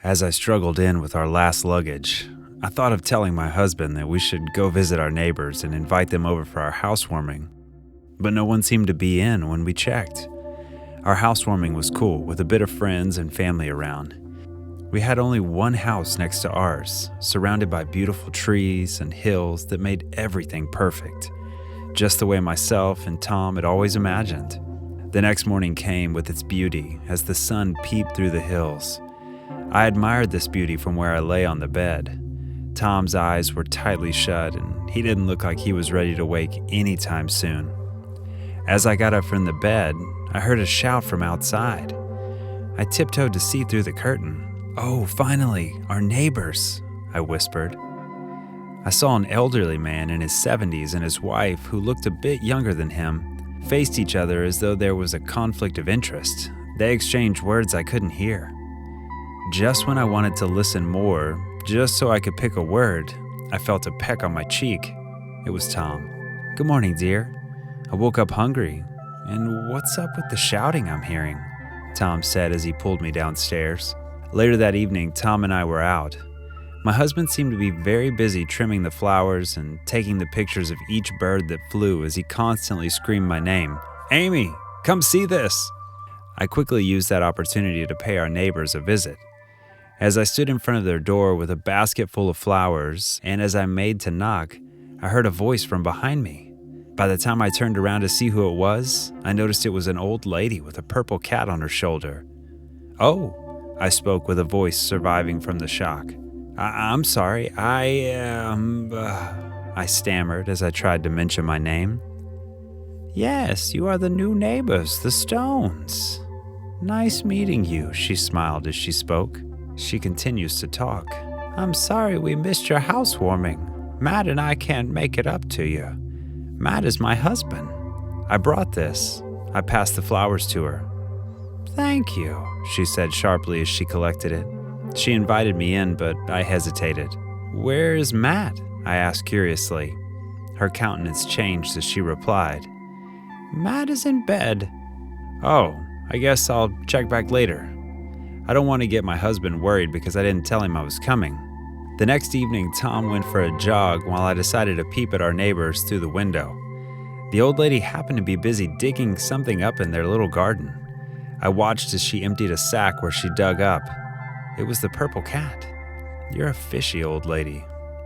As I struggled in with our last luggage, I thought of telling my husband that we should go visit our neighbors and invite them over for our housewarming. But no one seemed to be in when we checked. Our housewarming was cool, with a bit of friends and family around. We had only one house next to ours, surrounded by beautiful trees and hills that made everything perfect, just the way myself and Tom had always imagined. The next morning came with its beauty as the sun peeped through the hills. I admired this beauty from where I lay on the bed. Tom's eyes were tightly shut, and he didn't look like he was ready to wake anytime soon. As I got up from the bed, I heard a shout from outside. I tiptoed to see through the curtain. "Oh, finally, our neighbors," I whispered. I saw an elderly man in his 70s and his wife, who looked a bit younger than him, faced each other as though there was a conflict of interest. They exchanged words I couldn't hear. Just when I wanted to listen more, just so I could pick a word, I felt a peck on my cheek. It was Tom. "Good morning, dear. I woke up hungry. And what's up with the shouting I'm hearing?" Tom said as he pulled me downstairs. Later that evening, Tom and I were out. My husband seemed to be very busy trimming the flowers and taking the pictures of each bird that flew as he constantly screamed my name. "Amy, come see this!" I quickly used that opportunity to pay our neighbors a visit. As I stood in front of their door with a basket full of flowers, and as I made to knock, I heard a voice from behind me. By the time I turned around to see who it was, I noticed it was an old lady with a purple cat on her shoulder. "Oh," I spoke with a voice surviving from the shock. I'm sorry, I stammered as I tried to mention my name. "Yes, you are the new neighbors, the Stones. Nice meeting you," she smiled as she spoke. She continues to talk. "I'm sorry we missed your housewarming. Matt and I can't make it up to you. Matt is my husband. I brought this." I passed the flowers to her. "Thank you," she said sharply as she collected it. She invited me in, but I hesitated. "Where is Matt?" I asked curiously. Her countenance changed as she replied, "Matt is in bed." "Oh, I guess I'll check back later." I don't want to get my husband worried because I didn't tell him I was coming. The next evening, Tom went for a jog while I decided to peep at our neighbors through the window. The old lady happened to be busy digging something up in their little garden. I watched as she emptied a sack where she dug up. It was the purple cat. "You're a fishy old lady,"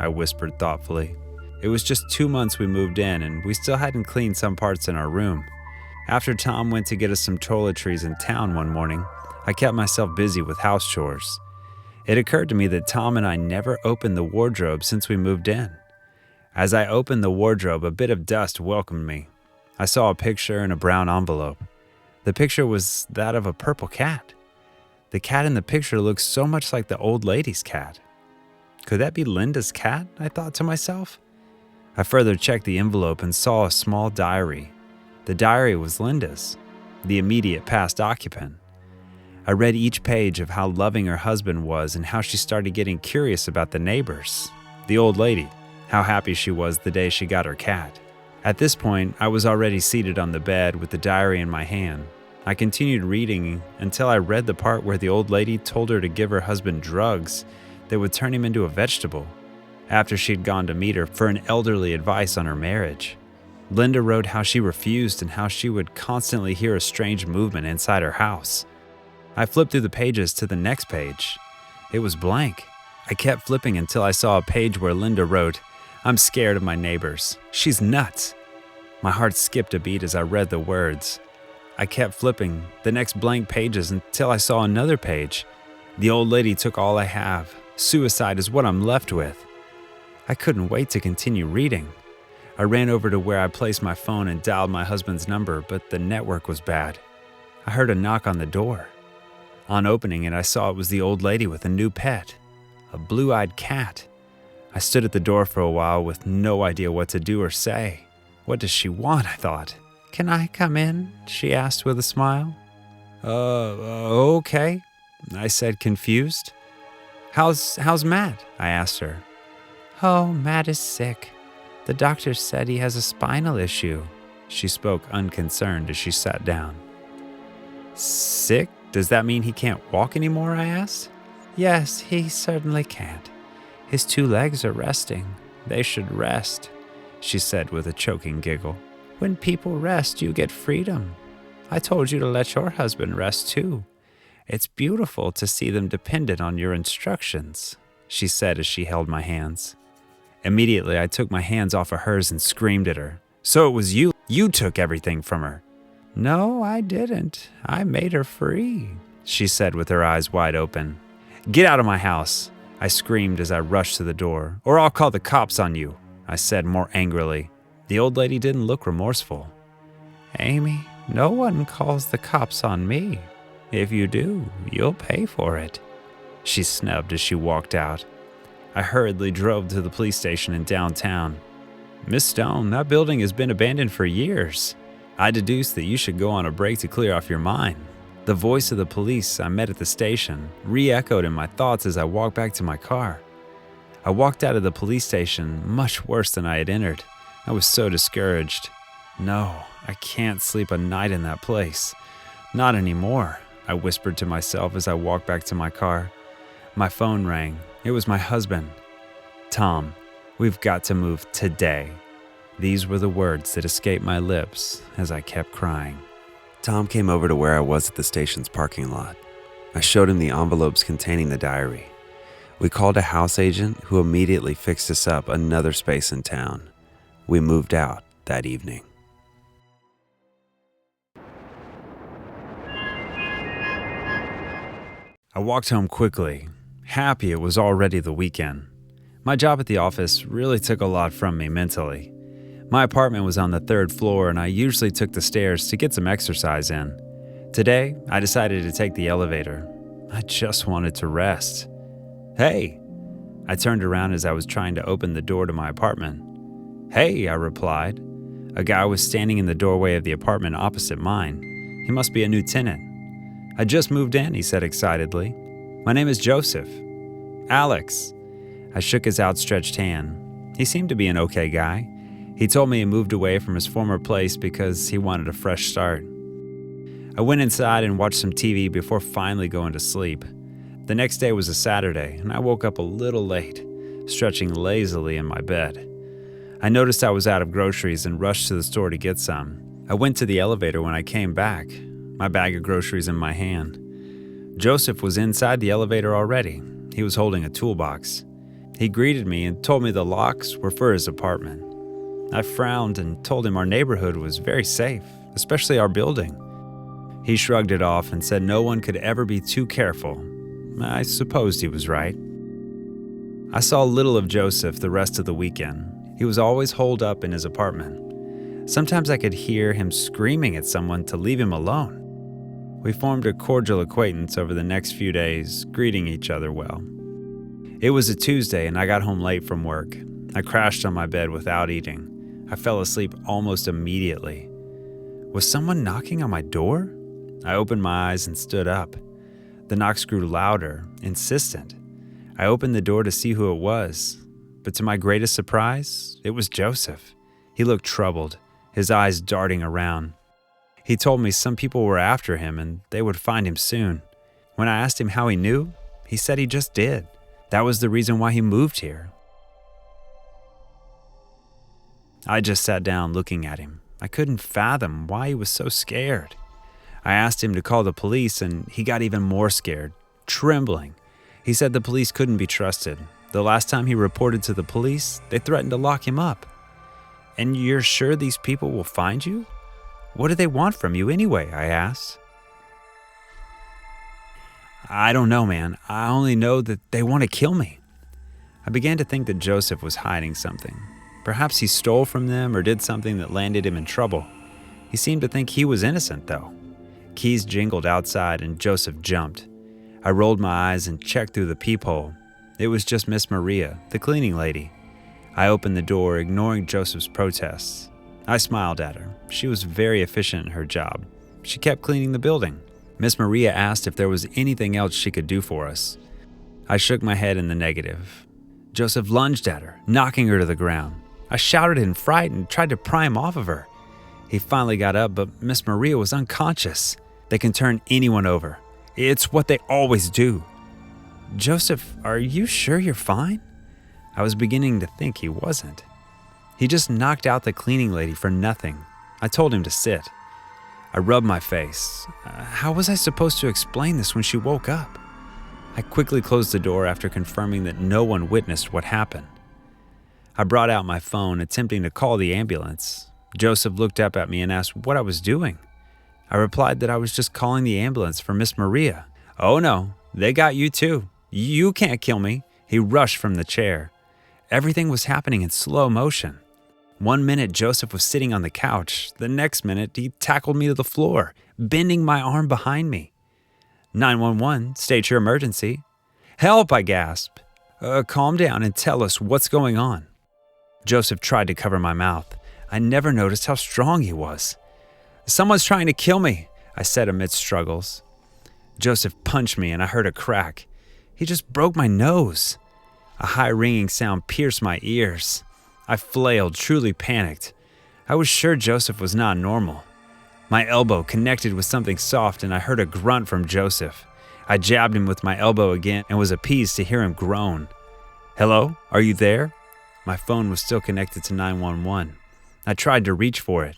I whispered thoughtfully. It was just 2 months we moved in, and we still hadn't cleaned some parts in our room. After Tom went to get us some toiletries in town one morning, I kept myself busy with house chores. It occurred to me that Tom and I never opened the wardrobe since we moved in. As I opened the wardrobe, a bit of dust welcomed me. I saw a picture in a brown envelope. The picture was that of a purple cat. The cat in the picture looked so much like the old lady's cat. Could that be Linda's cat? I thought to myself. I further checked the envelope and saw a small diary. The diary was Linda's, the immediate past occupant. I read each page of how loving her husband was and how she started getting curious about the neighbors. The old lady, how happy she was the day she got her cat. At this point, I was already seated on the bed with the diary in my hand. I continued reading until I read the part where the old lady told her to give her husband drugs that would turn him into a vegetable after she'd gone to meet her for an elderly advice on her marriage. Linda wrote how she refused and how she would constantly hear a strange movement inside her house. I flipped through the pages to the next page. It was blank. I kept flipping until I saw a page where Linda wrote, "I'm scared of my neighbors. She's nuts." My heart skipped a beat as I read the words. I kept flipping the next blank pages until I saw another page. "The old lady took all I have. Suicide is what I'm left with." I couldn't wait to continue reading. I ran over to where I placed my phone and dialed my husband's number, but the network was bad. I heard a knock on the door. On opening it, I saw it was the old lady with a new pet, a blue-eyed cat. I stood at the door for a while with no idea what to do or say. What does she want, I thought. "Can I come in?" she asked with a smile. Okay, I said, confused. How's Matt?" I asked her. "Oh, Matt is sick. The doctor said he has a spinal issue." She spoke unconcerned as she sat down. "Sick? Does that mean he can't walk anymore?" I asked. Yes, he certainly can't. His 2 legs are resting. They should rest, she said with a choking giggle. When people rest, you get freedom. I told you to let your husband rest too. It's beautiful to see them dependent on your instructions, she said as she held my hands. Immediately, I took my hands off of hers and screamed at her. So it was you. You took everything from her. No, I didn't. I made her free, she said with her eyes wide open. Get out of my house, I screamed as I rushed to the door. Or I'll call the cops on you, I said more angrily. The old lady didn't look remorseful. Amy, no one calls the cops on me. If you do, you'll pay for it, she snubbed as she walked out. I hurriedly drove to the police station in downtown. Miss Stone, that building has been abandoned for years. I deduce that you should go on a break to clear off your mind. The voice of the police I met at the station re-echoed in my thoughts as I walked back to my car. I walked out of the police station much worse than I had entered. I was so discouraged. No, I can't sleep a night in that place. Not anymore, I whispered to myself as I walked back to my car. My phone rang. It was my husband. Tom, we've got to move today. These were the words that escaped my lips as I kept crying. Tom came over to where I was at the station's parking lot. I showed him the envelopes containing the diary. We called a house agent who immediately fixed us up another space in town. We moved out that evening. I walked home quickly, happy it was already the weekend. My job at the office really took a lot from me mentally. My apartment was on the 3rd floor and I usually took the stairs to get some exercise in. Today, I decided to take the elevator. I just wanted to rest. Hey! I turned around as I was trying to open the door to my apartment. Hey, I replied. A guy was standing in the doorway of the apartment opposite mine. He must be a new tenant. I just moved in, he said excitedly. My name is Joseph. Alex. I shook his outstretched hand. He seemed to be an okay guy. He told me he moved away from his former place because he wanted a fresh start. I went inside and watched some TV before finally going to sleep. The next day was a Saturday, and I woke up a little late, stretching lazily in my bed. I noticed I was out of groceries and rushed to the store to get some. I went to the elevator when I came back, my bag of groceries in my hand. Joseph was inside the elevator already. He was holding a toolbox. He greeted me and told me the locks were for his apartment. I frowned and told him our neighborhood was very safe, especially our building. He shrugged it off and said no one could ever be too careful. I supposed he was right. I saw little of Joseph the rest of the weekend. He was always holed up in his apartment. Sometimes I could hear him screaming at someone to leave him alone. We formed a cordial acquaintance over the next few days, greeting each other well. It was a Tuesday and I got home late from work. I crashed on my bed without eating. I fell asleep almost immediately. Was someone knocking on my door? I opened my eyes and stood up. The knocks grew louder, insistent. I opened the door to see who it was, but to my greatest surprise, it was Joseph. He looked troubled, his eyes darting around. He told me some people were after him and they would find him soon. When I asked him how he knew, he said he just did. That was the reason why he moved here. I just sat down looking at him. I couldn't fathom why he was so scared. I asked him to call the police and he got even more scared, trembling. He said the police couldn't be trusted. The last time he reported to the police, they threatened to lock him up. And you're sure these people will find you? What do they want from you anyway? I asked. I don't know, man. I only know that they want to kill me. I began to think that Joseph was hiding something. Perhaps he stole from them or did something that landed him in trouble. He seemed to think he was innocent, though. Keys jingled outside and Joseph jumped. I rolled my eyes and checked through the peephole. It was just Miss Maria, the cleaning lady. I opened the door, ignoring Joseph's protests. I smiled at her. She was very efficient in her job. She kept cleaning the building. Miss Maria asked if there was anything else she could do for us. I shook my head in the negative. Joseph lunged at her, knocking her to the ground. I shouted in fright and tried to pry him off of her. He finally got up, but Miss Maria was unconscious. They can turn anyone over. It's what they always do. "Joseph, are you sure you're fine?" I was beginning to think he wasn't. He just knocked out the cleaning lady for nothing. I told him to sit. I rubbed my face. How was I supposed to explain this when she woke up? I quickly closed the door after confirming that no one witnessed what happened. I brought out my phone, attempting to call the ambulance. Joseph looked up at me and asked what I was doing. I replied that I was just calling the ambulance for Miss Maria. "Oh no, they got you too. You can't kill me." He rushed from the chair. Everything was happening in slow motion. One minute, Joseph was sitting on the couch. The next minute, he tackled me to the floor, bending my arm behind me. 911, state your emergency. "Help," I gasped. Calm down and tell us what's going on." Joseph tried to cover my mouth. I never noticed how strong he was. "Someone's trying to kill me," I said amidst struggles. Joseph punched me and I heard a crack. He just broke my nose. A high ringing sound pierced my ears. I flailed, truly panicked. I was sure Joseph was not normal. My elbow connected with something soft and I heard a grunt from Joseph. I jabbed him with my elbow again and was appeased to hear him groan. "Hello? Are you there?" My phone was still connected to 911. I tried to reach for it.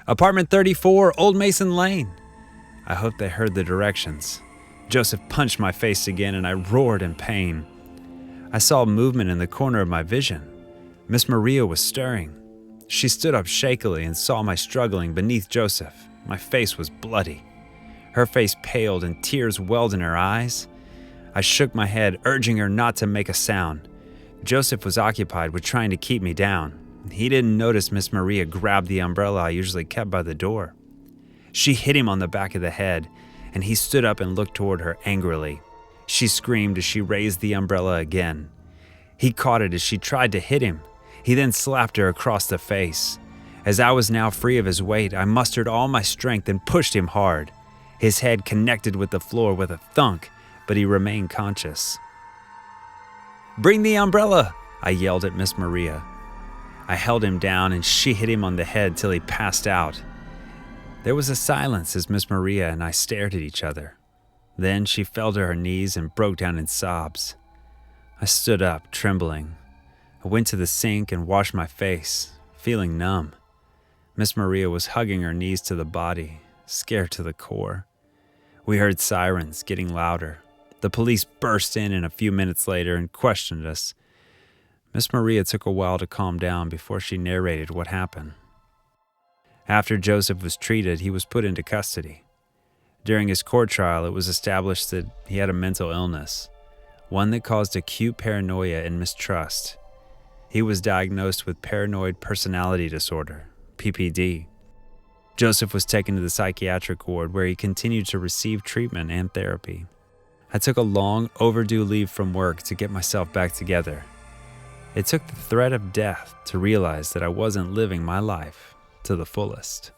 "Apartment 34, Old Mason Lane." I hoped they heard the directions. Joseph punched my face again and I roared in pain. I saw movement in the corner of my vision. Miss Maria was stirring. She stood up shakily and saw my struggling beneath Joseph. My face was bloody. Her face paled and tears welled in her eyes. I shook my head, urging her not to make a sound. Joseph was occupied with trying to keep me down. He didn't notice Miss Maria grabbed the umbrella I usually kept by the door. She hit him on the back of the head, and he stood up and looked toward her angrily. She screamed as she raised the umbrella again. He caught it as she tried to hit him. He then slapped her across the face. As I was now free of his weight, I mustered all my strength and pushed him hard. His head connected with the floor with a thunk, but he remained conscious. "Bring the umbrella," I yelled at Miss Maria. I held him down and she hit him on the head till he passed out. There was a silence as Miss Maria and I stared at each other. Then she fell to her knees and broke down in sobs. I stood up, trembling. I went to the sink and washed my face, feeling numb. Miss Maria was hugging her knees to the body, scared to the core. We heard sirens getting louder. The police burst in a few minutes later and questioned us. Miss Maria took a while to calm down before she narrated what happened. After Joseph was treated, he was put into custody. During his court trial, it was established that he had a mental illness, one that caused acute paranoia and mistrust. He was diagnosed with paranoid personality disorder, PPD. Joseph was taken to the psychiatric ward where he continued to receive treatment and therapy. I took a long overdue leave from work to get myself back together. It took the threat of death to realize that I wasn't living my life to the fullest.